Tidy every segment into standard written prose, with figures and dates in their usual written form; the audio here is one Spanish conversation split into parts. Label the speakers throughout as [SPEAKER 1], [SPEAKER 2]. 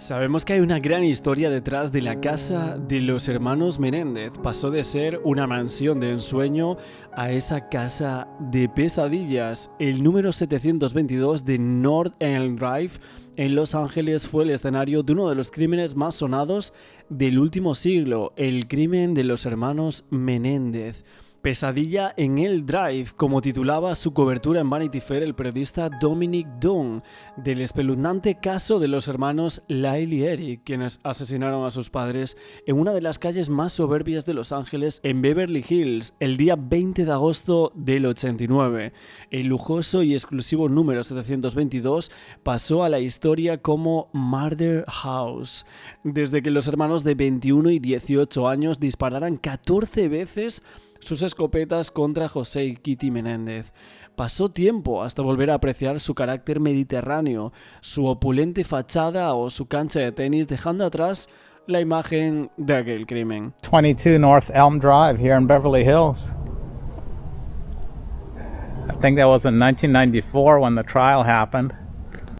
[SPEAKER 1] Sabemos que hay una gran historia detrás de la casa de los hermanos Menéndez. Pasó de ser una mansión de ensueño a esa casa de pesadillas. El número 722 de North End Drive en Los Ángeles fue el escenario de uno de los crímenes más sonados del último siglo, el crimen de los hermanos Menéndez. Pesadilla en el Drive, como titulaba su cobertura en Vanity Fair el periodista Dominic Dunn, del espeluznante caso de los hermanos Lyle y Eric, quienes asesinaron a sus padres en una de las calles más soberbias de Los Ángeles, en Beverly Hills, el día 20 de agosto del 89. El lujoso y exclusivo número 722 pasó a la historia como Murder House, desde que los hermanos de 21 y 18 años dispararan 14 veces sus escopetas contra José y Kitty Menéndez. Pasó tiempo hasta volver a apreciar su carácter mediterráneo, su opulente fachada o su cancha de tenis, dejando atrás la imagen de aquel crimen.
[SPEAKER 2] 22 North Elm Drive here in Beverly Hills. I think that was in 1994 when the trial happened.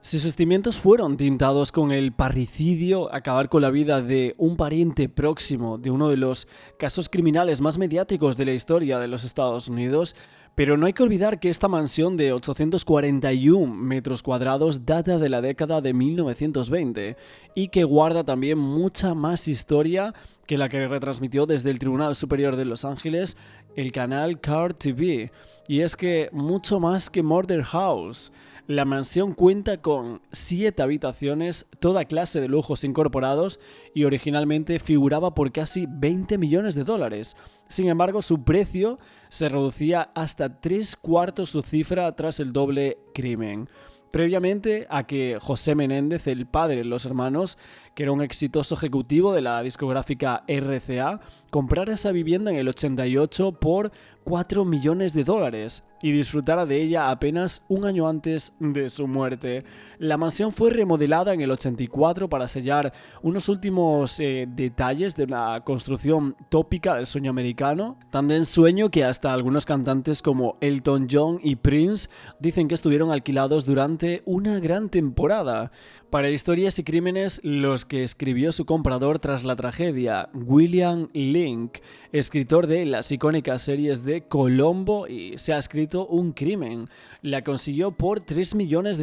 [SPEAKER 1] Si sus cimientos fueron tintados con el parricidio, acabar con la vida de un pariente próximo de uno de los casos criminales más mediáticos de la historia de los Estados Unidos, pero no hay que olvidar que esta mansión de 841 metros cuadrados data de la década de 1920 y que guarda también mucha más historia que la que retransmitió desde el Tribunal Superior de Los Ángeles el canal Card TV. Y es que mucho más que Murder House. La mansión cuenta con 7 habitaciones, toda clase de lujos incorporados y originalmente figuraba por casi $20 millones. Sin embargo, su precio se reducía hasta 3/4 su cifra tras el doble crimen. Previamente a que José Menéndez, el padre de los hermanos, que era un exitoso ejecutivo de la discográfica RCA, comprara esa vivienda en el 88 por $4 millones y disfrutara de ella apenas un año antes de su muerte. La mansión fue remodelada en el 84 para sellar unos últimos detalles de una construcción tópica del sueño americano, tan de ensueño que hasta algunos cantantes como Elton John y Prince dicen que estuvieron alquilados durante una gran temporada. Para Historias y Crímenes, los que escribió su comprador tras la tragedia, William Link, escritor de las icónicas series de Colombo y Se ha escrito un crimen. La consiguió por $3 millones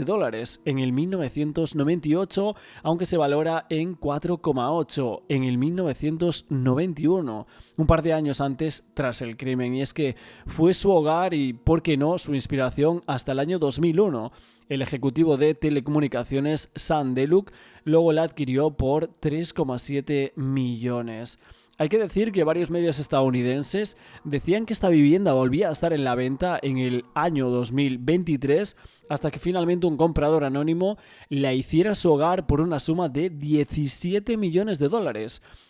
[SPEAKER 1] en el 1998, aunque se valora en 4,8 en el 1991, un par de años antes tras el crimen. Y es que fue su hogar y, por qué no, su inspiración hasta el año 2001. El ejecutivo de telecomunicaciones Sam Deluk luego la adquirió por 3,7 millones. Hay que decir que varios medios estadounidenses decían que esta vivienda volvía a estar en la venta en el año 2023 hasta que finalmente un comprador anónimo la hiciera su hogar por una suma de $17 millones.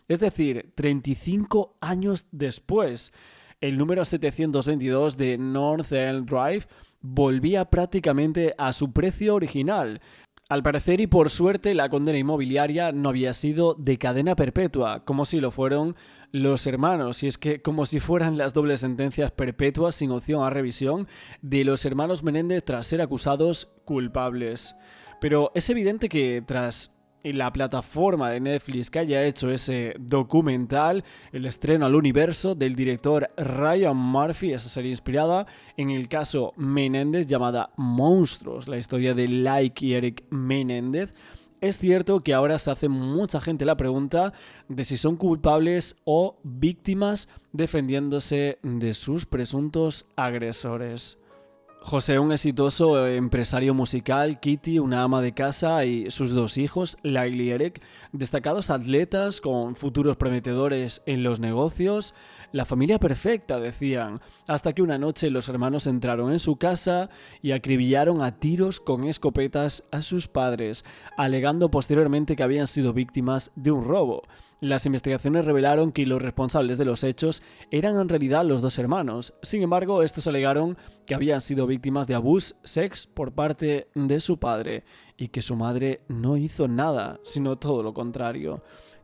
[SPEAKER 1] Es decir, 35 años después. El número 722 de North End Drive volvía prácticamente a su precio original. Al parecer y por suerte, la condena inmobiliaria no había sido de cadena perpetua, como si lo fueron los hermanos, y es que como si fueran las dobles sentencias perpetuas sin opción a revisión de los hermanos Menéndez tras ser acusados culpables. Pero es evidente que tras la plataforma de Netflix que haya hecho ese documental, el estreno al universo del director Ryan Murphy, esa serie inspirada en el caso Menéndez llamada Monstruos, la historia de Lyle y Eric Menéndez, es cierto que ahora se hace mucha gente la pregunta de si son culpables o víctimas defendiéndose de sus presuntos agresores. José, un exitoso empresario musical, Kitty, una ama de casa y sus 2 hijos, Lyle y Eric, destacados atletas con futuros prometedores en los negocios, la familia perfecta, decían, hasta que una noche los hermanos entraron en su casa y acribillaron a tiros con escopetas a sus padres, alegando posteriormente que habían sido víctimas de un robo. Las investigaciones revelaron que los responsables de los hechos eran en realidad los 2 hermanos. Sin embargo, estos alegaron que habían sido víctimas de abuso sexual por parte de su padre y que su madre no hizo nada, sino todo lo contrario.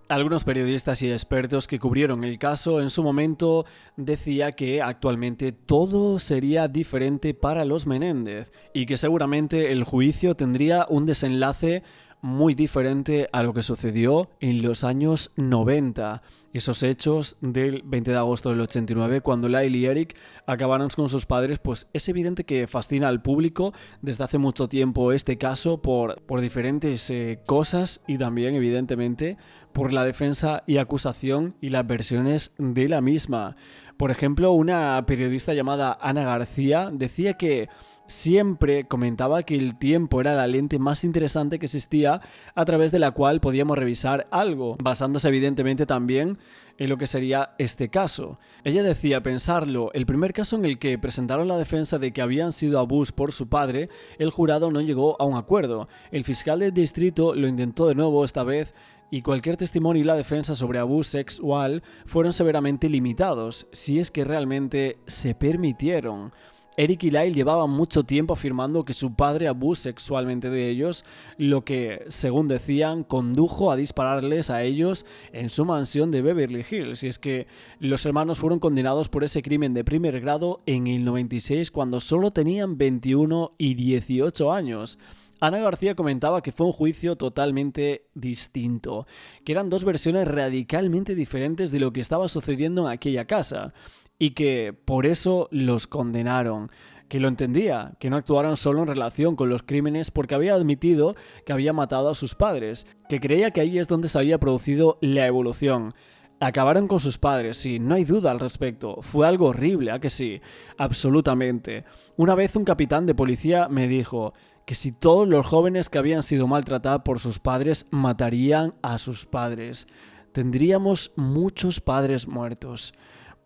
[SPEAKER 1] Algunos periodistas y expertos que cubrieron el caso en su momento decía que actualmente todo sería diferente para los Menéndez y que seguramente el juicio tendría un desenlace muy diferente a lo que sucedió en los años 90. Esos hechos del 20 de agosto del 89, cuando Lyle y Eric acabaron con sus padres, pues es evidente que fascina al público desde hace mucho tiempo este caso por diferentes cosas y también, evidentemente, por la defensa y acusación y las versiones de la misma. Por ejemplo, una periodista llamada Ana García decía que siempre comentaba que el tiempo era la lente más interesante que existía a través de la cual podíamos revisar algo, basándose evidentemente también en lo que sería este caso. Ella decía, pensarlo, el primer caso en el que presentaron la defensa de que habían sido abusos por su padre, el jurado no llegó a un acuerdo. El fiscal del distrito lo intentó de nuevo esta vez y cualquier testimonio y la defensa sobre abuso sexual fueron severamente limitados, si es que realmente se permitieron. Eric y Lyle llevaban mucho tiempo afirmando que su padre abusó sexualmente de ellos, lo que, según decían, condujo a dispararles a ellos en su mansión de Beverly Hills. Y es que los hermanos fueron condenados por ese crimen de primer grado en el 96, cuando solo tenían 21 y 18 años. Ana García comentaba que fue un juicio totalmente distinto, que eran dos versiones radicalmente diferentes de lo que estaba sucediendo en aquella casa, y que por eso los condenaron, que lo entendía, que no actuaron solo en relación con los crímenes porque había admitido que había matado a sus padres, que creía que ahí es donde se había producido la evolución. Acabaron con sus padres, sí, no hay duda al respecto. Fue algo horrible, ¿a que sí? Absolutamente. Una vez un capitán de policía me dijo que si todos los jóvenes que habían sido maltratados por sus padres matarían a sus padres, tendríamos muchos padres muertos.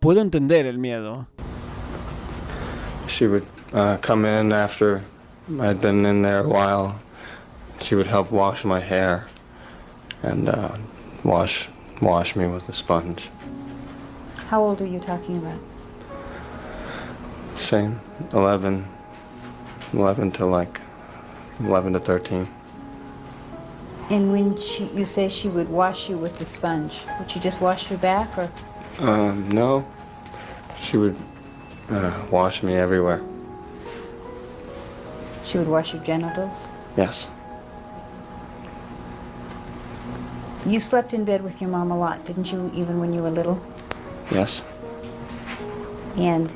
[SPEAKER 1] Puedo entender el miedo.
[SPEAKER 3] She would come in after I'd been in there a while. She would help wash my hair and wash me with a sponge.
[SPEAKER 4] How old are you talking about?
[SPEAKER 3] Same, 11 to like 11 to 13.
[SPEAKER 4] And when you say she would wash you with the sponge, would she just wash your back or?
[SPEAKER 3] No, she would wash me everywhere.
[SPEAKER 4] She would wash your genitals?
[SPEAKER 3] Yes.
[SPEAKER 4] You slept in bed with your mom a lot, didn't you, even when you were little?
[SPEAKER 3] Yes.
[SPEAKER 4] And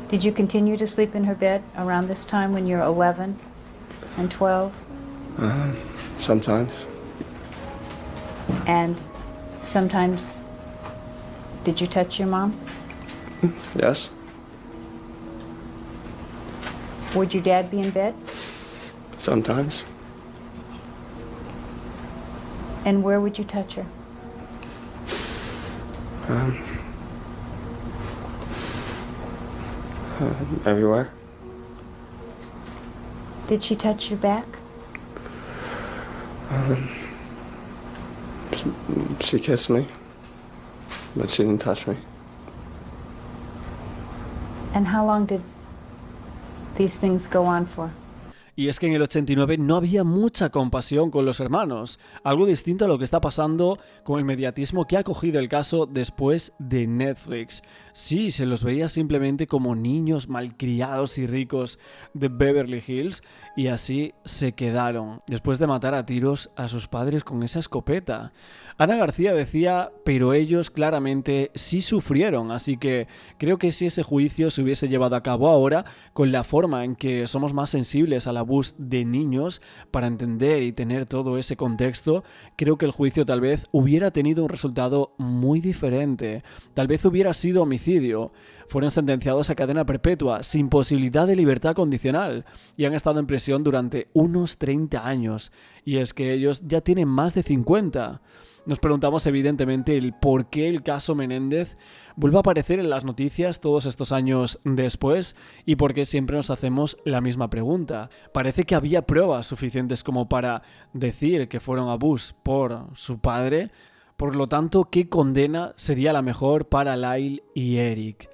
[SPEAKER 4] did you continue to sleep in her bed around this time when you're 11 and 12?
[SPEAKER 3] Sometimes.
[SPEAKER 4] And sometimes, did you touch your mom?
[SPEAKER 3] Yes.
[SPEAKER 4] Would your dad be in bed?
[SPEAKER 3] Sometimes.
[SPEAKER 4] And where would you touch her?
[SPEAKER 3] Everywhere.
[SPEAKER 4] Did she touch your back?
[SPEAKER 3] She kissed me, but she didn't touch me.
[SPEAKER 4] And how long did these things go on for?
[SPEAKER 1] Y es que en el 89 no había mucha compasión con los hermanos, algo distinto a lo que está pasando con el mediatismo que ha cogido el caso después de Netflix. Sí, se los veía simplemente como niños malcriados y ricos de Beverly Hills y así se quedaron, después de matar a tiros a sus padres con esa escopeta. Ana García decía, pero ellos claramente sí sufrieron, así que creo que si ese juicio se hubiese llevado a cabo ahora, con la forma en que somos más sensibles al abuso de niños para entender y tener todo ese contexto, creo que el juicio tal vez hubiera tenido un resultado muy diferente. Tal vez hubiera sido homicidio. Fueron sentenciados a cadena perpetua, sin posibilidad de libertad condicional, y han estado en prisión durante unos 30 años. Y es que ellos ya tienen más de 50. Nos preguntamos evidentemente el por qué el caso Menéndez vuelve a aparecer en las noticias todos estos años después y por qué siempre nos hacemos la misma pregunta. Parece que había pruebas suficientes como para decir que fueron abusos por su padre, por lo tanto, ¿qué condena sería la mejor para Lyle y Eric?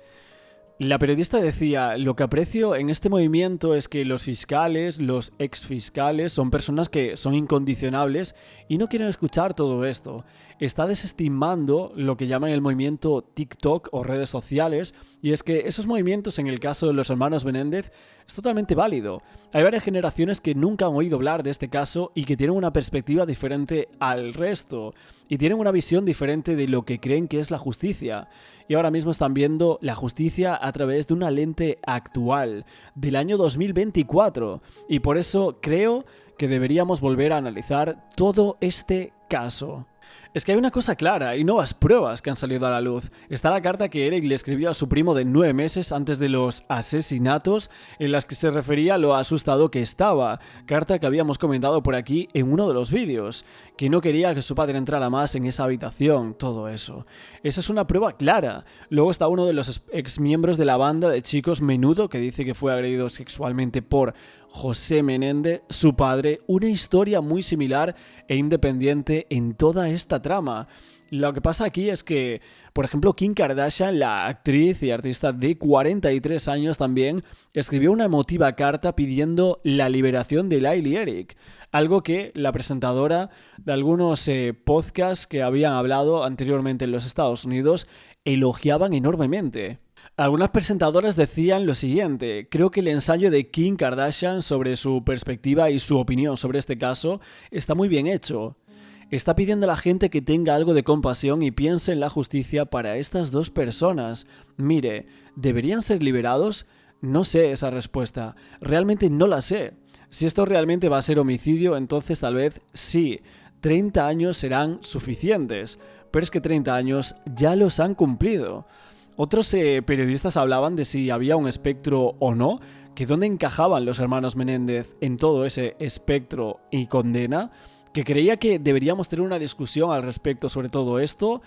[SPEAKER 1] La periodista decía, lo que aprecio en este movimiento es que los fiscales, los exfiscales, son personas que son incondicionables y no quieren escuchar todo esto. Está desestimando lo que llaman el movimiento TikTok o redes sociales, y es que esos movimientos, en el caso de los hermanos Menéndez, es totalmente válido. Hay varias generaciones que nunca han oído hablar de este caso y que tienen una perspectiva diferente al resto, y tienen una visión diferente de lo que creen que es la justicia. Y ahora mismo están viendo la justicia a través de una lente actual, del año 2024, y por eso creo que deberíamos volver a analizar todo este caso. Es que hay una cosa clara y nuevas pruebas que han salido a la luz. Está la carta que Eric le escribió a su primo de 9 meses antes de los asesinatos, en las que se refería a lo asustado que estaba. Carta que habíamos comentado por aquí en uno de los vídeos, que no quería que su padre entrara más en esa habitación, todo eso. Esa es una prueba clara. Luego está uno de los exmiembros de la banda de chicos Menudo, que dice que fue agredido sexualmente por José Menéndez, su padre, una historia muy similar e independiente en toda esta trama. Lo que pasa aquí es que, por ejemplo, Kim Kardashian, la actriz y artista de 43 años también, escribió una emotiva carta pidiendo la liberación de Lyle y Eric, algo que la presentadora de algunos podcasts que habían hablado anteriormente en los Estados Unidos elogiaban enormemente. Algunas presentadoras decían lo siguiente: creo que el ensayo de Kim Kardashian sobre su perspectiva y su opinión sobre este caso está muy bien hecho. Está pidiendo a la gente que tenga algo de compasión y piense en la justicia para estas dos personas. Mire, ¿deberían ser liberados? No sé esa respuesta. Realmente no la sé. Si esto realmente va a ser homicidio, entonces tal vez sí. 30 años serán suficientes. Pero es que 30 años ya los han cumplido. Otros periodistas hablaban de si había un espectro o no, que dónde encajaban los hermanos Menéndez en todo ese espectro y condena, que creía que deberíamos tener una discusión al respecto sobre todo esto,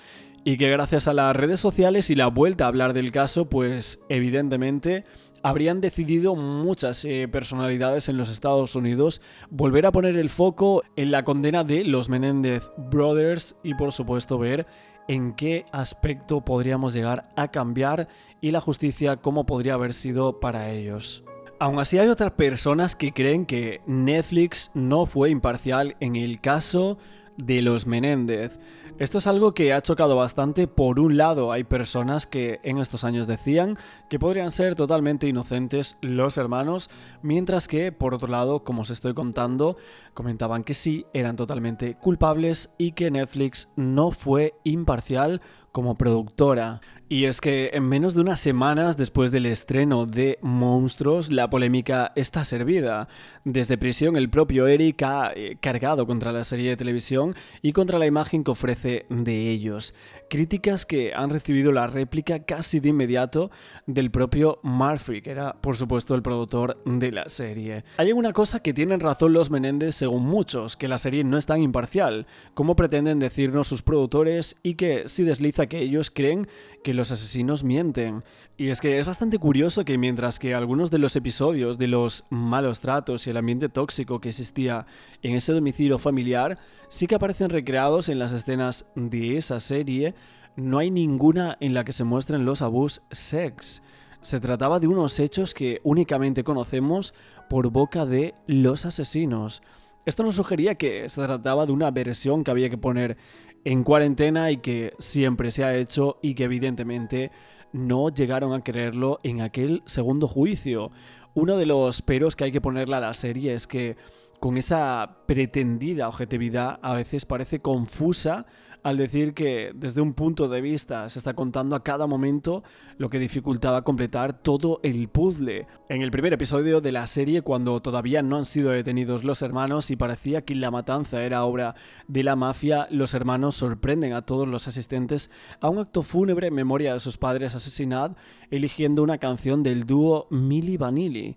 [SPEAKER 1] y que gracias a las redes sociales y la vuelta a hablar del caso, pues evidentemente habrían decidido muchas personalidades en los Estados Unidos volver a poner el foco en la condena de los Menéndez Brothers y por supuesto ver en qué aspecto podríamos llegar a cambiar y la justicia cómo podría haber sido para ellos. Aún así hay otras personas que creen que Netflix no fue imparcial en el caso de los Menéndez. Esto es algo que ha chocado bastante. Por un lado, hay personas que en estos años decían que podrían ser totalmente inocentes los hermanos, mientras que, por otro lado, como os estoy contando, comentaban que sí, eran totalmente culpables y que Netflix no fue imparcial como productora. Y es que en menos de unas semanas después del estreno de Monstruos, la polémica está servida. Desde prisión, el propio Eric ha cargado contra la serie de televisión y contra la imagen que ofrece de ellos. Críticas que han recibido la réplica casi de inmediato del propio Murphy, que era, por supuesto, el productor de la serie. Hay una cosa que tienen razón los Menéndez, según muchos, que la serie no es tan imparcial, como pretenden decirnos sus productores, y que sí desliza que ellos creen que los asesinos mienten. Y es que es bastante curioso que mientras que algunos de los episodios de los malos tratos y el ambiente tóxico que existía en ese domicilio familiar sí que aparecen recreados en las escenas de esa serie, no hay ninguna en la que se muestren los abuse sex. Se trataba de unos hechos que únicamente conocemos por boca de los asesinos. Esto nos sugería que se trataba de una versión que había que poner en cuarentena y que siempre se ha hecho y que evidentemente no llegaron a creerlo en aquel segundo juicio. Uno de los peros que hay que ponerle a la serie es que con esa pretendida objetividad a veces parece confusa al decir que desde un punto de vista se está contando a cada momento, lo que dificultaba completar todo el puzzle. En el primer episodio de la serie, cuando todavía no han sido detenidos los hermanos y parecía que la matanza era obra de la mafia, los hermanos sorprenden a todos los asistentes a un acto fúnebre en memoria de sus padres asesinados, eligiendo una canción del dúo Milli Vanilli,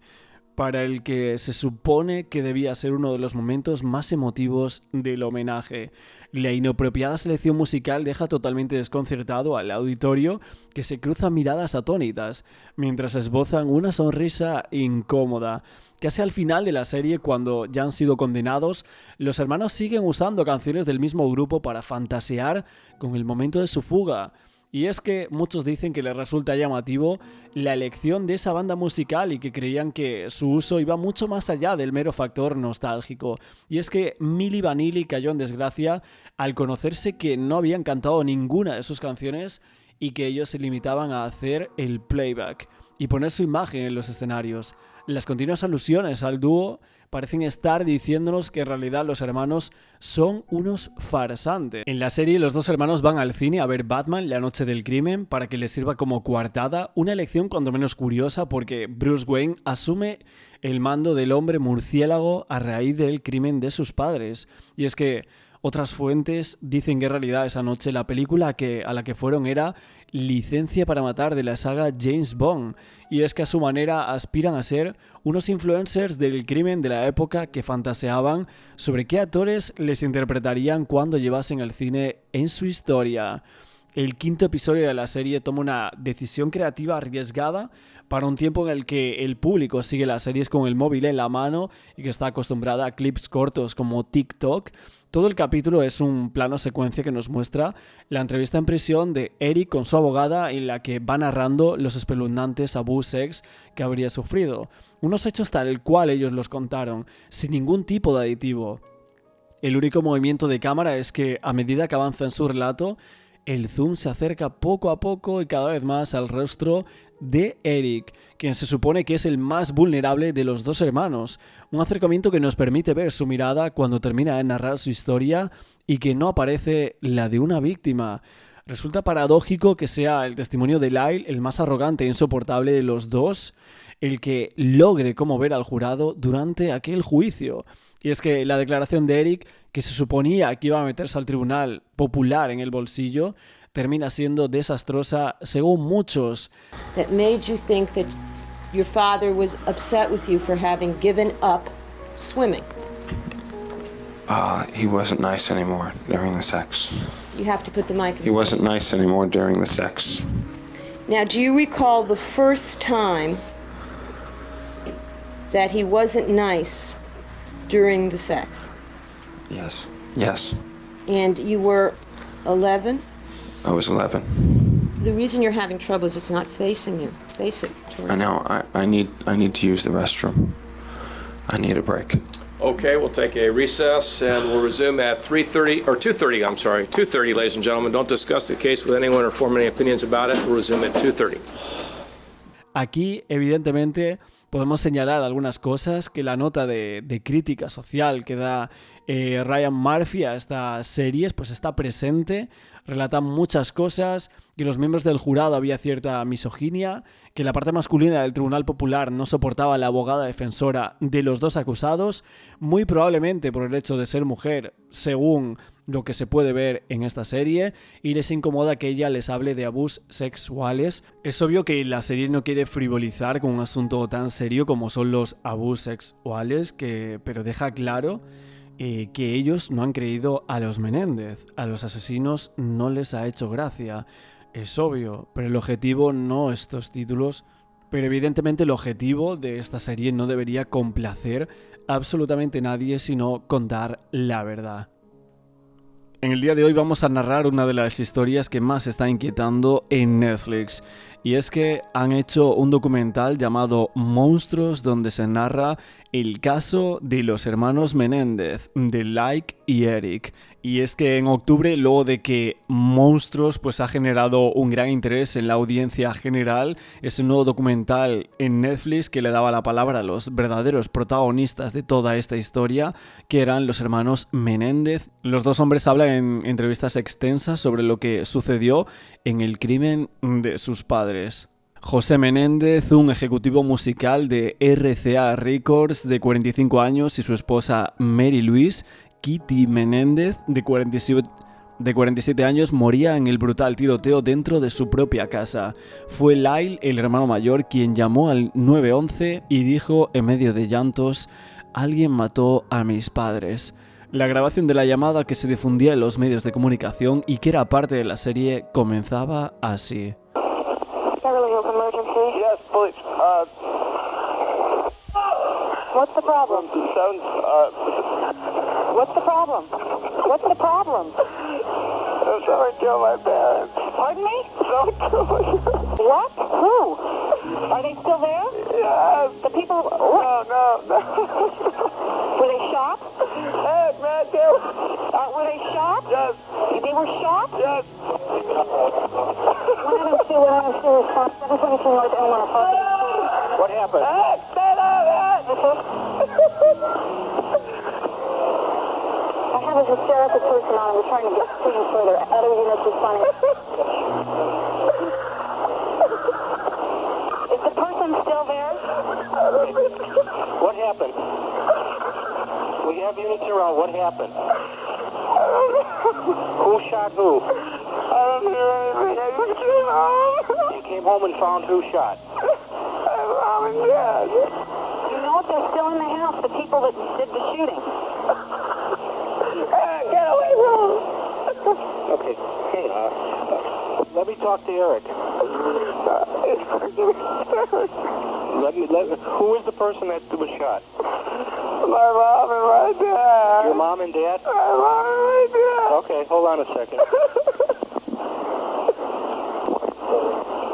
[SPEAKER 1] para el que se supone que debía ser uno de los momentos más emotivos del homenaje. La inapropiada selección musical deja totalmente desconcertado al auditorio, que se cruzan miradas atónitas, mientras esbozan una sonrisa incómoda. Casi al final de la serie, cuando ya han sido condenados, los hermanos siguen usando canciones del mismo grupo para fantasear con el momento de su fuga. Y es que muchos dicen que les resulta llamativo la elección de esa banda musical y que creían que su uso iba mucho más allá del mero factor nostálgico. Y es que Milli Vanilli cayó en desgracia al conocerse que no habían cantado ninguna de sus canciones y que ellos se limitaban a hacer el playback y poner su imagen en los escenarios. Las continuas alusiones al dúo parecen estar diciéndonos que en realidad los hermanos son unos farsantes. En la serie los dos hermanos van al cine a ver Batman la noche del crimen para que les sirva como coartada, una elección cuando menos curiosa porque Bruce Wayne asume el mando del hombre murciélago a raíz del crimen de sus padres. Y es que otras fuentes dicen que en realidad esa noche la película a la que fueron era Licencia para matar de la saga James Bond, y es que a su manera aspiran a ser unos influencers del crimen de la época que fantaseaban sobre qué actores les interpretarían cuando llevasen el cine en su historia. El quinto episodio de la serie toma una decisión creativa arriesgada para un tiempo en el que el público sigue las series con el móvil en la mano y que está acostumbrada a clips cortos como TikTok. Todo el capítulo es un plano secuencia que nos muestra la entrevista en prisión de Eric con su abogada, en la que va narrando los espeluznantes abusos que habría sufrido. Unos hechos tal cual ellos los contaron, sin ningún tipo de aditivo. El único movimiento de cámara es que, a medida que avanza en su relato, el zoom se acerca poco a poco y cada vez más al rostro de Eric, quien se supone que es el más vulnerable de los dos hermanos. Un acercamiento que nos permite ver su mirada cuando termina de narrar su historia y que no aparece la de una víctima. Resulta paradójico que sea el testimonio de Lyle, el más arrogante e insoportable de los dos, el que logre conmover al jurado durante aquel juicio. Y es que la declaración de Eric, que se suponía que iba a meterse al tribunal popular en el bolsillo, termina siendo desastrosa según muchos.
[SPEAKER 5] That made you think that your father was upset with you for having given up swimming.
[SPEAKER 3] He wasn't nice anymore during the sex.
[SPEAKER 5] You have to put the mic.
[SPEAKER 3] He wasn't nice anymore during the sex.
[SPEAKER 5] Now, do you recall the first time that he wasn't nice during the sex?
[SPEAKER 3] Yes. Yes.
[SPEAKER 5] And you were 11?
[SPEAKER 3] I was 11.
[SPEAKER 5] The reason you're having trouble is it's not facing you. Face it.
[SPEAKER 3] I know. I need to use the restroom. I need a break.
[SPEAKER 6] Okay, we'll take a recess and we'll resume at 2:30, ladies and gentlemen. Don't discuss the case with anyone or form any opinions about it. We'll resume at 2:30.
[SPEAKER 1] Aquí, evidentemente, podemos señalar algunas cosas que la nota de crítica social que da Ryan Murphy a estas series pues está presente, relata muchas cosas, que los miembros del jurado había cierta misoginia, que la parte masculina del Tribunal Popular no soportaba a la abogada defensora de los dos acusados, muy probablemente por el hecho de ser mujer, según lo que se puede ver en esta serie, y les incomoda que ella les hable de abusos sexuales. Es obvio que la serie no quiere frivolizar con un asunto tan serio como son los abusos sexuales, pero deja claro que ellos no han creído a los Menéndez, a los asesinos no les ha hecho gracia. Es obvio, pero el objetivo no estos títulos, pero evidentemente el objetivo de esta serie no debería complacer a absolutamente nadie, sino contar la verdad. En el día de hoy vamos a narrar una de las historias que más está inquietando en Netflix, y es que han hecho un documental llamado Monstruos, donde se narra el caso de los hermanos Menéndez, de Lyle y Eric. Y es que en octubre, luego de que Monstruos pues ha generado un gran interés en la audiencia general, es un nuevo documental en Netflix que le daba la palabra a los verdaderos protagonistas de toda esta historia, que eran los hermanos Menéndez. Los dos hombres hablan en entrevistas extensas sobre lo que sucedió en el crimen de sus padres. José Menéndez, un ejecutivo musical de RCA Records de 45 años, y su esposa Mary Louise Kitty Menéndez, de 47 años, moría en el brutal tiroteo dentro de su propia casa. Fue Lyle, el hermano mayor, quien llamó al 911 y dijo en medio de llantos: "Alguien mató a mis padres". La grabación de la llamada, que se difundía en los medios de comunicación y que era parte de la serie, comenzaba así.
[SPEAKER 7] Yes, please.
[SPEAKER 8] What's the problem? What's the problem? What's the problem?
[SPEAKER 7] Someone killed my parents.
[SPEAKER 8] Pardon me? What? Who? Are they still there?
[SPEAKER 3] Yes.
[SPEAKER 8] The people...
[SPEAKER 3] No.
[SPEAKER 8] Were they shot?
[SPEAKER 3] Yes, man, too.
[SPEAKER 8] Were they shot?
[SPEAKER 3] Yes.
[SPEAKER 8] They were shot?
[SPEAKER 3] Yes.
[SPEAKER 8] 102 response. 722 North Elmore Park.
[SPEAKER 3] What happened? Stand up,
[SPEAKER 8] I have a hysterical person on. We're trying to get screened further. Other units responding. Is the person still there?
[SPEAKER 3] What happened? We have units around. What happened? Who shot who? I don't hear anything. I just came home. You came home and found who shot? Mom and Dad.
[SPEAKER 8] You know if they're still in the house, the people that did the shooting.
[SPEAKER 3] Get away from him. Okay. Hey, let me talk to Eric. Who is the person that was shot? My mom and my dad. Your mom and dad? My mom and my dad. Okay, hold on a second.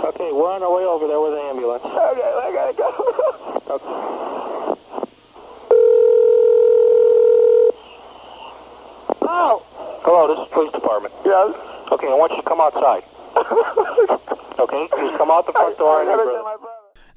[SPEAKER 3] Okay, we're on our way over there with the ambulance. Okay, I gotta go. Okay. Oh. Hello, this is police department. Yes. Okay, I want you to come outside. Okay, just come out the front door and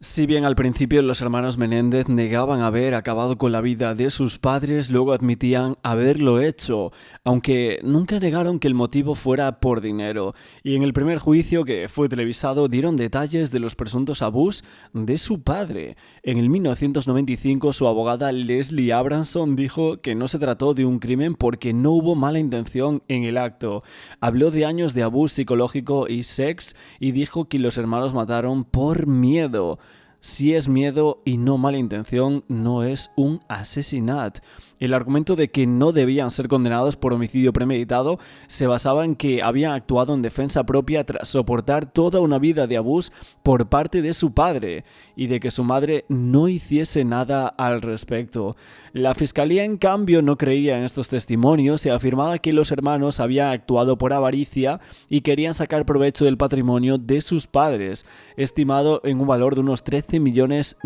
[SPEAKER 1] Si bien al principio los hermanos Menéndez negaban haber acabado con la vida de sus padres, luego admitían haberlo hecho, aunque nunca negaron que el motivo fuera por dinero. Y en el primer juicio, que fue televisado, dieron detalles de los presuntos abusos de su padre. En el 1995, su abogada Leslie Abramson dijo que no se trató de un crimen porque no hubo mala intención en el acto. Habló de años de abuso psicológico y sex y dijo que los hermanos mataron por miedo. Si es miedo y no mala intención, no es un asesinato. El argumento de que no debían ser condenados por homicidio premeditado se basaba en que habían actuado en defensa propia tras soportar toda una vida de abuso por parte de su padre y de que su madre no hiciese nada al respecto. La fiscalía, en cambio, no creía en estos testimonios y afirmaba que los hermanos habían actuado por avaricia y querían sacar provecho del patrimonio de sus padres, estimado en un valor de unos $13 millones.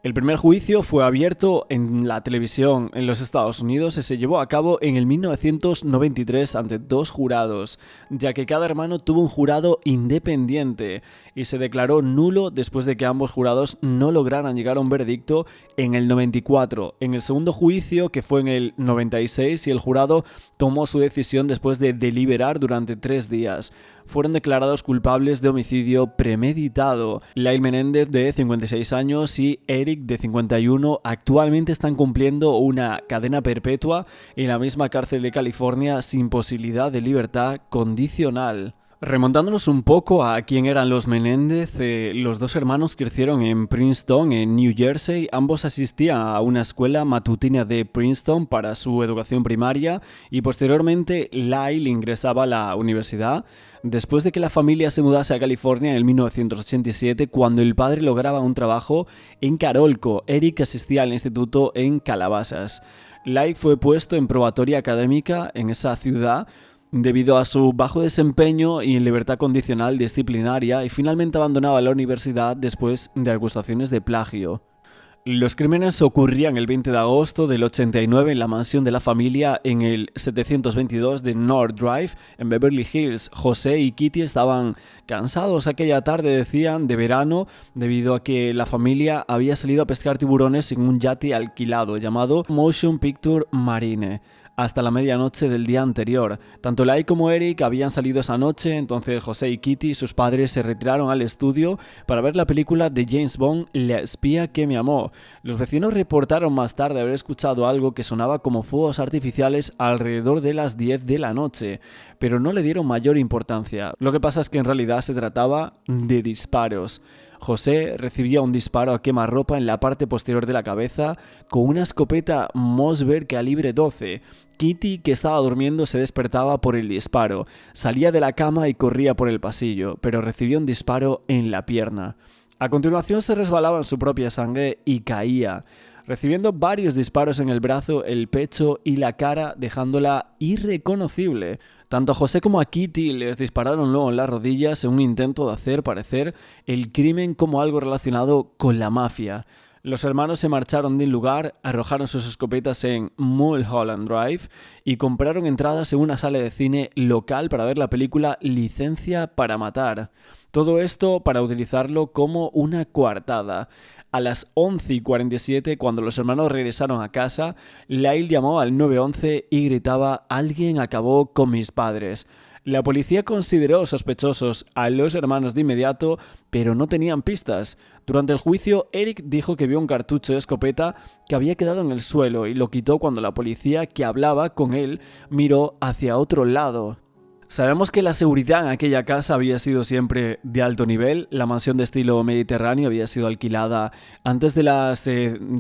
[SPEAKER 1] El primer juicio fue abierto en la televisión en los Estados Unidos y se llevó a cabo en el 1993 ante 2 jurados, ya que cada hermano tuvo un jurado independiente y se declaró nulo después de que ambos jurados no lograran llegar a un veredicto en el 94. En el segundo juicio, que fue en el 96, y el jurado tomó su decisión después de deliberar durante 3 días. Fueron declarados culpables de homicidio premeditado. Lyle Menéndez, de 56 años, y Eric, de 51, actualmente están cumpliendo una cadena perpetua en la misma cárcel de California sin posibilidad de libertad condicional. Remontándonos un poco a quién eran los Menéndez, los 2 hermanos crecieron en Princeton, en New Jersey. Ambos asistían a una escuela matutina de Princeton para su educación primaria y posteriormente Lyle ingresaba a la universidad después de que la familia se mudase a California en 1987, cuando el padre lograba un trabajo en Carolco. Eric asistía al instituto en Calabasas. Lyle fue puesto en probatoria académica en esa ciudad debido a su bajo desempeño y en libertad condicional disciplinaria, y finalmente abandonaba la universidad después de acusaciones de plagio. Los crímenes ocurrían el 20 de agosto del 89 en la mansión de la familia en el 722 de North Drive en Beverly Hills. José y Kitty estaban cansados aquella tarde, decían, de verano, debido a que la familia había salido a pescar tiburones en un yate alquilado llamado Motion Picture Marine hasta la medianoche del día anterior. Tanto Lyle como Eric habían salido esa noche, entonces José y Kitty y sus padres se retiraron al estudio para ver la película de James Bond, La espía que me amó. Los vecinos reportaron más tarde haber escuchado algo que sonaba como fuegos artificiales alrededor de las 10 de la noche, pero no le dieron mayor importancia. Lo que pasa es que en realidad se trataba de disparos. José recibía un disparo a quemarropa en la parte posterior de la cabeza con una escopeta Mossberg calibre 12. Kitty, que estaba durmiendo, se despertaba por el disparo. Salía de la cama y corría por el pasillo, pero recibió un disparo en la pierna. A continuación se resbalaba en su propia sangre y caía, recibiendo varios disparos en el brazo, el pecho y la cara, dejándola irreconocible. Tanto a José como a Kitty les dispararon luego en las rodillas en un intento de hacer parecer el crimen como algo relacionado con la mafia. Los hermanos se marcharon del lugar, arrojaron sus escopetas en Mulholland Drive y compraron entradas en una sala de cine local para ver la película Licencia para matar. Todo esto para utilizarlo como una coartada. A las 11:47, cuando los hermanos regresaron a casa, Lyle llamó al 911 y gritaba: «Alguien acabó con mis padres». La policía consideró sospechosos a los hermanos de inmediato, pero no tenían pistas. Durante el juicio, Eric dijo que vio un cartucho de escopeta que había quedado en el suelo y lo quitó cuando la policía que hablaba con él miró hacia otro lado. Sabemos que la seguridad en aquella casa había sido siempre de alto nivel. La mansión de estilo mediterráneo había sido alquilada antes de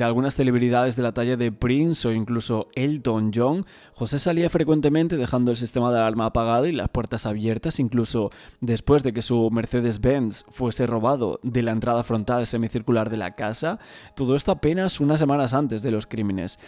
[SPEAKER 1] algunas celebridades de la talla de Prince o incluso Elton John. José salía frecuentemente dejando el sistema de alarma apagado y las puertas abiertas, incluso después de que su Mercedes-Benz fuese robado de la entrada frontal semicircular de la casa. Todo esto apenas unas semanas antes de los crímenes.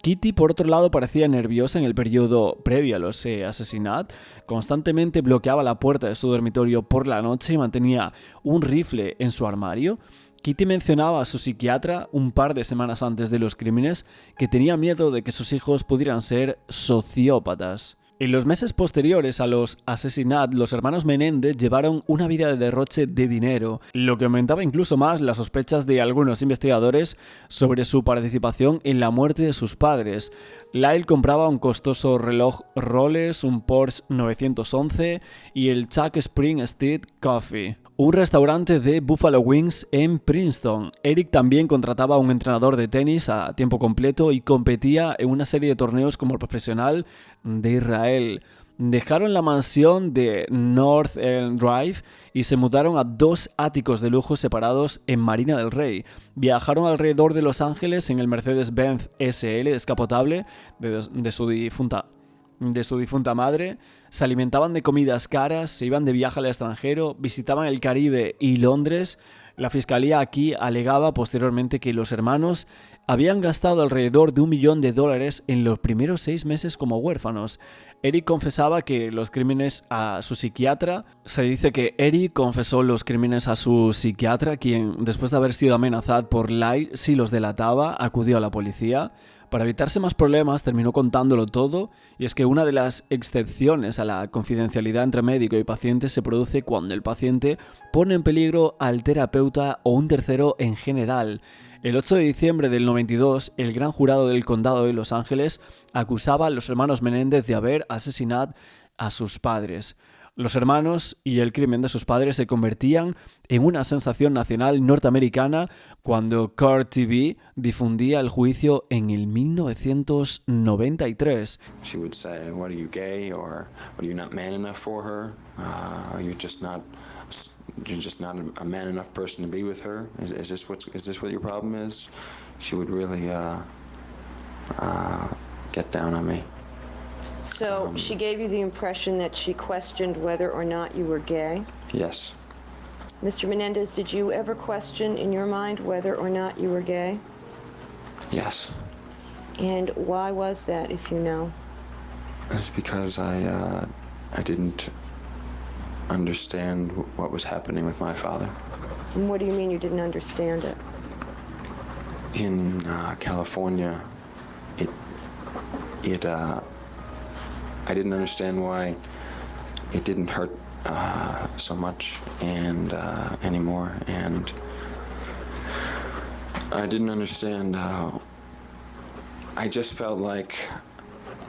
[SPEAKER 1] Kitty, por otro lado, parecía nerviosa en el periodo previo a los asesinatos. Constantemente bloqueaba la puerta de su dormitorio por la noche y mantenía un rifle en su armario. Kitty mencionaba a su psiquiatra un par de semanas antes de los crímenes que tenía miedo de que sus hijos pudieran ser sociópatas. En los meses posteriores a los asesinatos, los hermanos Menéndez llevaron una vida de derroche de dinero, lo que aumentaba incluso más las sospechas de algunos investigadores sobre su participación en la muerte de sus padres. Lyle compraba un costoso reloj Rolex, un Porsche 911 y el Chuck Spring Street Coffee, un restaurante de Buffalo Wings en Princeton. Eric también contrataba a un entrenador de tenis a tiempo completo y competía en una serie de torneos como profesional de Israel. Dejaron la mansión de North Elm Drive y se mudaron a 2 áticos de lujo separados en Marina del Rey. Viajaron alrededor de Los Ángeles en el Mercedes-Benz SL descapotable de su difunta madre, se alimentaban de comidas caras, se iban de viaje al extranjero, visitaban el Caribe y Londres. La fiscalía aquí alegaba posteriormente que los hermanos habían gastado alrededor de $1 millón en los primeros 6 meses como huérfanos. Eric confesaba que los crímenes a su psiquiatra. Se dice que Eric confesó los crímenes a su psiquiatra, quien, después de haber sido amenazado por Lyle si los delataba, acudió a la policía. Para evitarse más problemas, terminó contándolo todo, y es que una de las excepciones a la confidencialidad entre médico y paciente se produce cuando el paciente pone en peligro al terapeuta o un tercero en general. El 8 de diciembre del 92, el gran jurado del condado de Los Ángeles acusaba a los hermanos Menéndez de haber asesinado a sus padres. Los hermanos y el crimen de sus padres se convertían en una sensación nacional norteamericana cuando Court TV difundía el juicio en el 1993.
[SPEAKER 3] She would say, "What, are you gay, or are you not man enough for her? You're just not a man enough person to be with her? Is this what your problem is?" She would really get down on me.
[SPEAKER 5] So she gave you the impression that she questioned whether or not you were gay?
[SPEAKER 3] Yes.
[SPEAKER 5] Mr. Menendez, did you ever question in your mind whether or not you were gay?
[SPEAKER 3] Yes.
[SPEAKER 5] And why was that, if you know?
[SPEAKER 3] It's because I didn't understand what was happening with my father.
[SPEAKER 5] And what do you mean you didn't understand it?
[SPEAKER 3] In California, I didn't understand why it didn't hurt so much and anymore, and I didn't understand how. I just felt like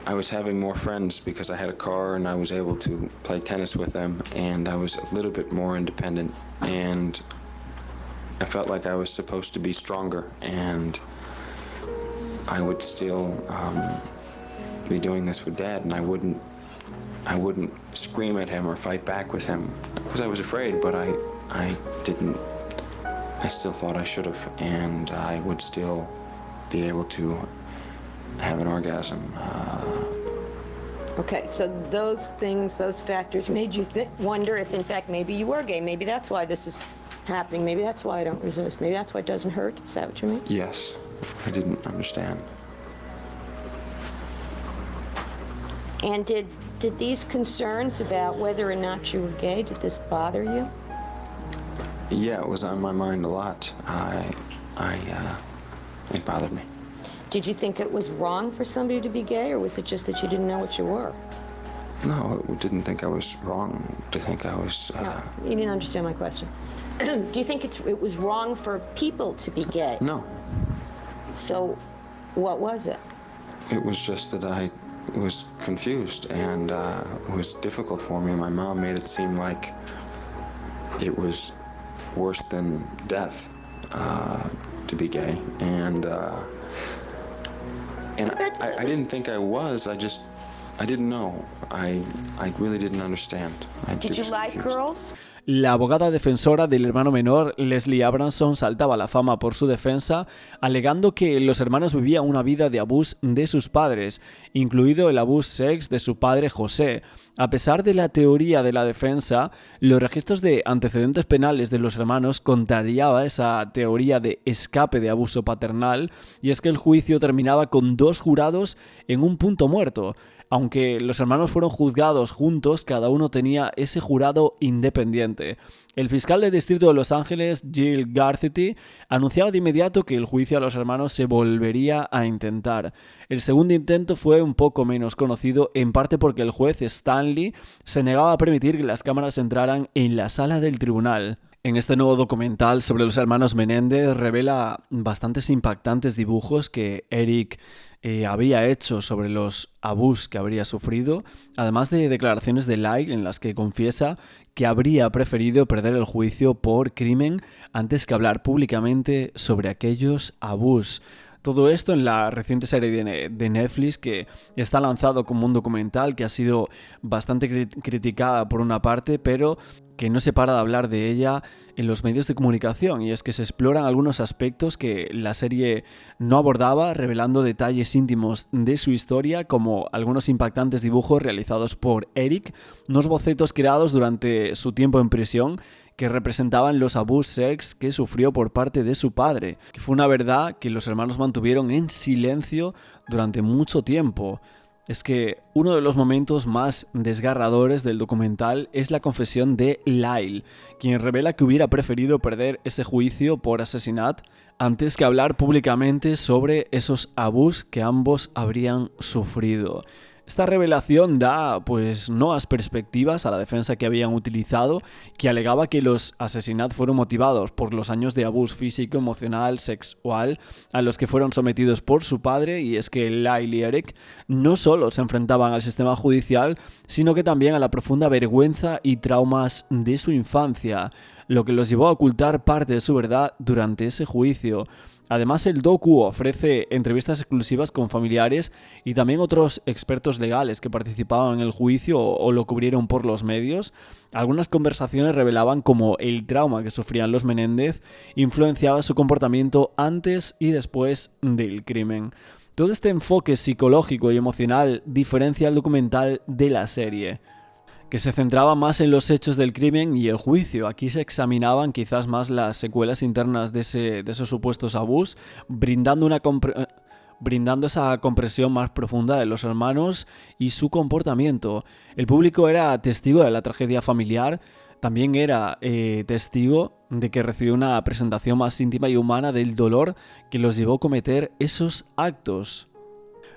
[SPEAKER 3] I was having more friends because I had a car and I was able to play tennis with them, and I was a little bit more independent, and I felt like I was supposed to be stronger, and I would still be doing this with Dad, and I wouldn't scream at him or fight back with him because I was afraid, but I still thought I should have, and I would still be able to have an orgasm.
[SPEAKER 5] Okay, so those things, those factors made you wonder if in fact maybe you were gay. Maybe that's why this is happening. Maybe that's why I don't resist. Maybe that's why it doesn't hurt. Is that what you mean?
[SPEAKER 3] Yes, I didn't understand.
[SPEAKER 5] And did these concerns about whether or not you were gay, did this bother you?
[SPEAKER 3] Yeah, it was on my mind a lot. It bothered me.
[SPEAKER 5] Did you think it was wrong for somebody to be gay, or was it just that you didn't know what you were?
[SPEAKER 3] No, I didn't think I was wrong to think I was.
[SPEAKER 5] No, you didn't understand my question. Do you think it was wrong for people to be gay?
[SPEAKER 3] No,
[SPEAKER 5] So, what was it?
[SPEAKER 3] it was just that I was confused and it was difficult for me. My mom made it seem like it was worse than death to be gay, and I didn't think I was. I didn't know. I really didn't understand.
[SPEAKER 5] Did you like girls?
[SPEAKER 1] La abogada defensora del hermano menor, Leslie Abramson, saltaba a la fama por su defensa, alegando que los hermanos vivían una vida de abús de sus padres, incluido el abús sex de su padre José. A pesar de la teoría de la defensa, los registros de antecedentes penales de los hermanos contrariaba esa teoría de escape de abuso paternal, y es que el juicio terminaba con 2 jurados en un punto muerto. Aunque los hermanos fueron juzgados juntos, cada uno tenía ese jurado independiente. El fiscal del distrito de Los Ángeles, Jill Garcetti, anunciaba de inmediato que el juicio a los hermanos se volvería a intentar. El segundo intento fue un poco menos conocido, en parte porque el juez Stanley se negaba a permitir que las cámaras entraran en la sala del tribunal. En este nuevo documental sobre los hermanos Menéndez revela bastantes impactantes dibujos que Eric había hecho sobre los abusos que habría sufrido, además de declaraciones de Lyle en las que confiesa que habría preferido perder el juicio por crimen antes que hablar públicamente sobre aquellos abusos. Todo esto en la reciente serie de Netflix, que está lanzado como un documental que ha sido bastante criticada por una parte, pero que no se para de hablar de ella en los medios de comunicación, y es que se exploran algunos aspectos que la serie no abordaba, revelando detalles íntimos de su historia, como algunos impactantes dibujos realizados por Eric, unos bocetos creados durante su tiempo en prisión que representaban los abusos sex que sufrió por parte de su padre, que fue una verdad que los hermanos mantuvieron en silencio durante mucho tiempo. Es que uno de los momentos más desgarradores del documental es la confesión de Lyle, quien revela que hubiera preferido perder ese juicio por asesinato antes que hablar públicamente sobre esos abusos que ambos habrían sufrido. Esta revelación da nuevas perspectivas a la defensa que habían utilizado, que alegaba que los asesinatos fueron motivados por los años de abuso físico, emocional, sexual a los que fueron sometidos por su padre, y es que Lyle y Eric no solo se enfrentaban al sistema judicial, sino que también a la profunda vergüenza y traumas de su infancia, lo que los llevó a ocultar parte de su verdad durante ese juicio. Además, el docu ofrece entrevistas exclusivas con familiares y también otros expertos legales que participaban en el juicio o lo cubrieron por los medios. Algunas conversaciones revelaban cómo el trauma que sufrían los Menéndez influenciaba su comportamiento antes y después del crimen. Todo este enfoque psicológico y emocional diferencia el documental de la serie, que se centraba más en los hechos del crimen y el juicio. Aquí se examinaban quizás más las secuelas internas de esos supuestos abusos, brindando esa comprensión más profunda de los hermanos y su comportamiento. El público era testigo de la tragedia familiar, también era testigo de que recibió una presentación más íntima y humana del dolor que los llevó a cometer esos actos.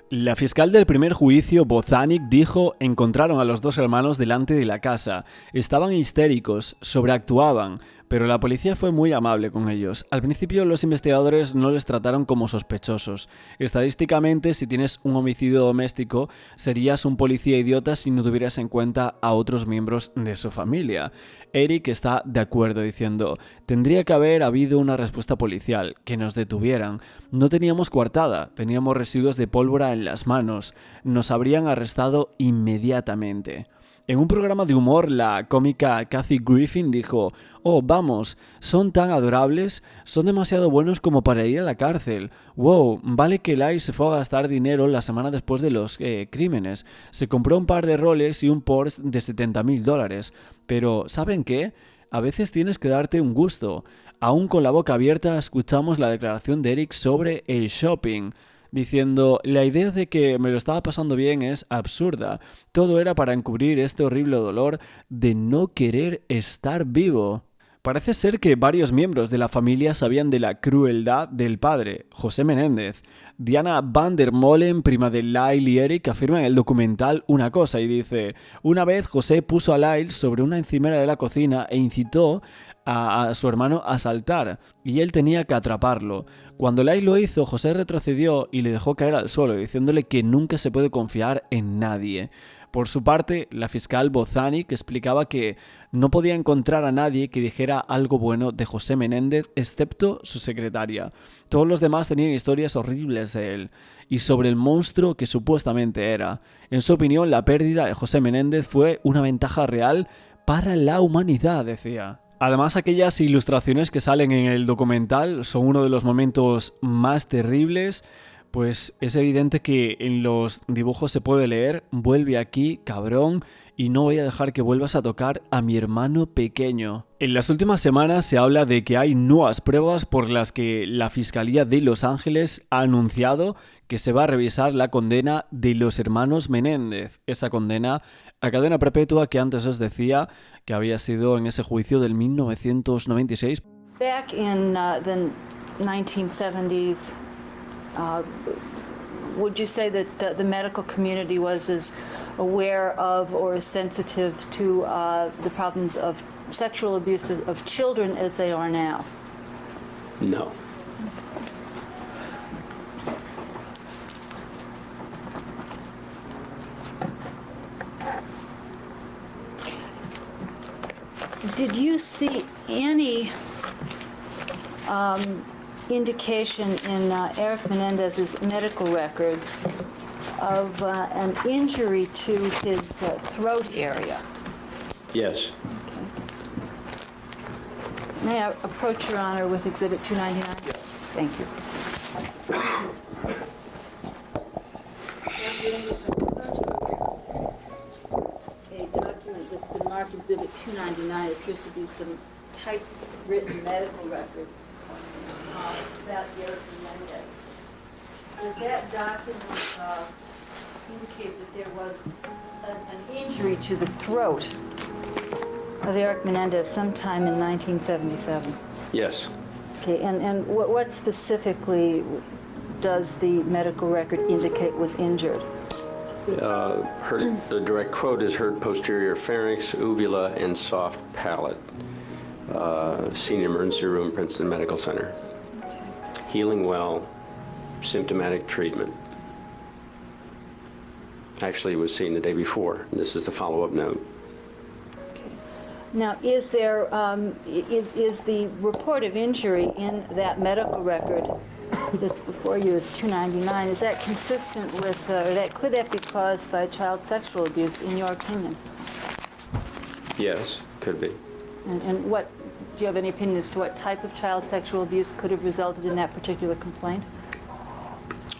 [SPEAKER 1] La fiscal del primer juicio, Bozanic, dijo: encontraron a los 2 hermanos delante de la casa. Estaban histéricos, sobreactuaban, pero la policía fue muy amable con ellos. Al principio los investigadores no les trataron como sospechosos. Estadísticamente, si tienes un homicidio doméstico, serías un policía idiota si no tuvieras en cuenta a otros miembros de su familia. Eric está de acuerdo diciendo: tendría que haber habido una respuesta policial, que nos detuvieran. No teníamos coartada, teníamos residuos de pólvora en las manos. Nos habrían arrestado inmediatamente. En un programa de humor, la cómica Kathy Griffin dijo: oh, vamos, son tan adorables, son demasiado buenos como para ir a la cárcel. Wow, vale que Lyle se fue a gastar dinero la semana después de los crímenes. Se compró un par de Rolex y un Porsche de $70,000. Pero, ¿saben qué? a veces tienes que darte un gusto. Aún con la boca abierta escuchamos la declaración de Eric sobre el shopping, diciendo: la idea de que me lo estaba pasando bien es absurda. Todo era para encubrir este horrible dolor de no querer estar vivo. Parece ser que varios miembros de la familia sabían de la crueldad del padre, José Menéndez. Diana van der Molen, prima de Lyle y Eric, afirma en el documental una cosa y dice: una vez José puso a Lyle sobre una encimera de la cocina e incitó a su hermano a saltar, y él tenía que atraparlo. Cuando Lyle lo hizo, José retrocedió y le dejó caer al suelo, diciéndole que nunca se puede confiar en nadie. Por su parte, la fiscal Bozanic explicaba que no podía encontrar a nadie que dijera algo bueno de José Menéndez, excepto su secretaria. Todos los demás tenían historias horribles de él y sobre el monstruo que supuestamente era. En su opinión, la pérdida de José Menéndez fue una ventaja real para la humanidad, decía. Además, aquellas ilustraciones que salen en el documental son uno de los momentos más terribles, pues es evidente que en los dibujos se puede leer: vuelve aquí, cabrón, y no voy a dejar que vuelvas a tocar a mi hermano pequeño. En las últimas semanas se habla de que hay nuevas pruebas por las que la Fiscalía de Los Ángeles ha anunciado que se va a revisar la condena de los hermanos Menéndez, esa condena a cadena perpetua que antes os decía que había sido en ese juicio del 1996.
[SPEAKER 4] Back in the 1970s, would you say that the medical community was as aware of or as sensitive to the problems of sexual abuse of children as they are now?
[SPEAKER 7] No.
[SPEAKER 4] Did you see any indication in Eric Menendez's medical records of an injury to his throat area?
[SPEAKER 7] Yes.
[SPEAKER 4] May I approach Your Honor with Exhibit 299?
[SPEAKER 7] Yes.
[SPEAKER 4] Thank you. A document that's been marked Exhibit 299 appears to be some typewritten medical record about Eric Menendez. Does that document indicate that there was an injury to the throat of Eric Menendez sometime in 1977?
[SPEAKER 7] Yes.
[SPEAKER 4] Okay, and what specifically does the medical record indicate was injured?
[SPEAKER 7] The direct quote is: hurt posterior pharynx, uvula, and soft palate. Senior emergency room, Princeton Medical Center. Healing well, symptomatic treatment. Actually, it was seen the day before. This is the follow-up note.
[SPEAKER 4] Now, is there is the report of injury in that medical record that's before you is 299? Is that consistent with, or could that be caused by child sexual abuse, in your opinion?
[SPEAKER 7] Yes, could be.
[SPEAKER 4] And what do you have any opinion as to what type of child sexual abuse could have resulted in that particular complaint?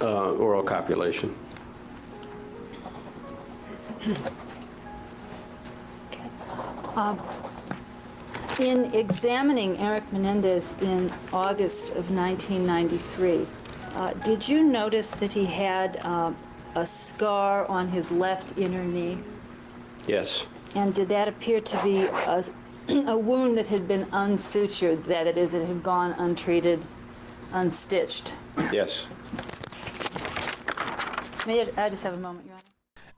[SPEAKER 7] Oral copulation.
[SPEAKER 4] In examining Eric Menendez in August of 1993, did you notice that he had a scar on his left inner knee?
[SPEAKER 7] Yes.
[SPEAKER 4] And did that appear to be a wound that had been unsutured, that is, it had gone untreated, unstitched?
[SPEAKER 7] Yes.
[SPEAKER 4] May I just have a moment, Your Honor?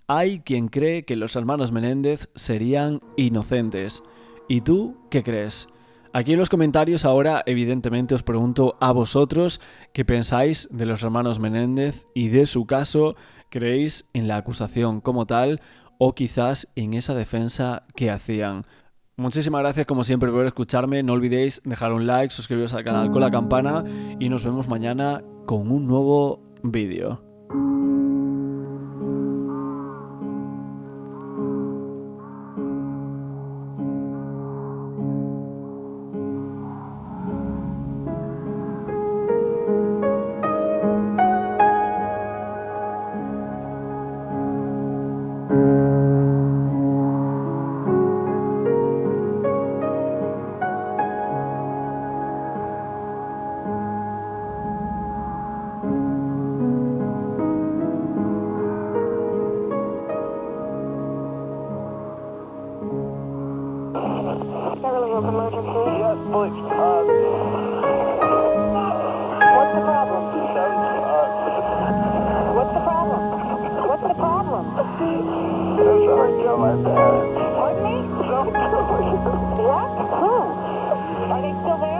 [SPEAKER 1] Hay quien cree que los hermanos Menéndez serían inocentes. ¿Y tú qué crees? Aquí en los comentarios ahora evidentemente os pregunto a vosotros qué pensáis de los hermanos Menéndez y de su caso. ¿Creéis en la acusación como tal o quizás en esa defensa que hacían? Muchísimas gracias como siempre por escucharme. No olvidéis dejar un like, suscribiros al canal con la campana y nos vemos mañana con un nuevo vídeo.
[SPEAKER 8] of emergency? Yes, please. What's the problem? What's the problem? What's the problem? Someone killed my parents. Pardon me? Someone killed my parents. What? Who? Are they still there?